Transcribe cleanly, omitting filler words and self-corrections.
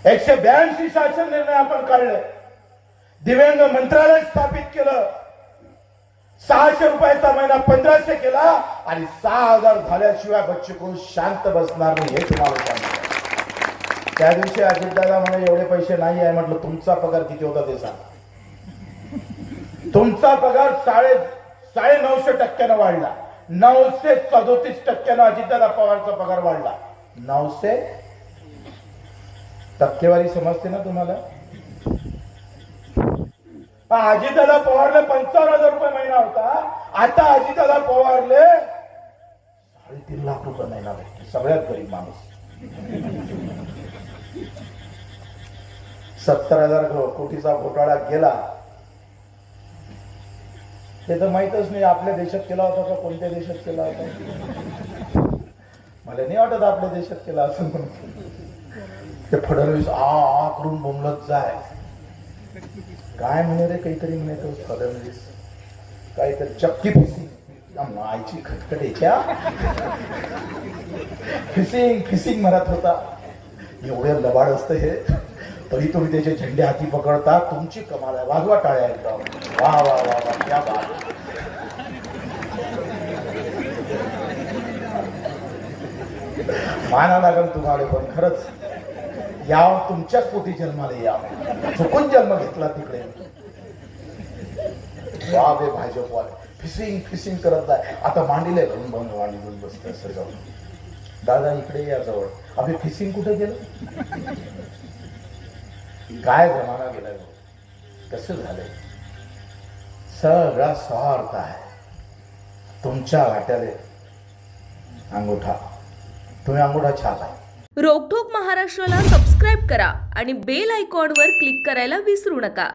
182 शासन निर्णय आपण काढले, दिव्यांग मंत्रालय स्थापित केलं, 600 रुपयाचा महिना 1500 केला आणि 6000 झाल्याशिवाय बच्चू कडू शांत बसणार नाही हे तुम्हाला सांगतो. त्या दिवशी अजितदादा म्हणे एवढे पैसे नाही आहे. म्हटलं तुमचा पगार किती होता ते सांग. तुमचा पगार 950% वाढला, 937% अजितदादा पवारचा पगार वाढला. 900 टक्केवारी समजते ना तुम्हाला. अजितदादा पवारले 55,000 रुपये महिना होता, आता अजितदादा पवारले 3.5 लाख रुपये महिना भेटते. सगळ्यात गरीब माणूस. 70,000 कोटीचा घोटाळा गेला ते तर माहितच नाही आपल्या देशात केला होता का कोणत्या देशात केला होता. मला नाही वाटत आपल्या देशात केला असं म्हणून. ते फडणवीस आ करून बोंबलत जाय. काय म्हणे रे, काहीतरी म्हणे तो फडणवीस, काहीतरी चक्की फिसिंग आईची खटखटेच्या फिसिंग म्हणत होता. एवढे लबाड असतं हे, तरी तुम्ही त्याचे झेंडे हाती पकडता. तुमची कमाल आहे. वाजवा टाळ्या एकदम. वा वा वा वा, क्या बात. माना लागेल तुम्हाला, पण खरंच याव तुमच्याच पोटी जन्माला या. चुकून जन्म घेतला तिकडे. वा बे भाजपवाले फिसिंग करत आहे. आता मांडीले भरून मांडून बसते सगळं. दादा इकडे या जवळ. अभि फिसिंग कुठे गेलं. काय जमाना गेलाय, कसं झालंय. सगळा स्वार्थ आहे. तुमच्या वाट्याले अंगुठा, तुम्ही अंगुठा छाप आहे. रोकठोक महाराष्ट्राला सबस्क्राईब करा आणि बेल आयकॉनवर क्लिक करायला विसरू नका.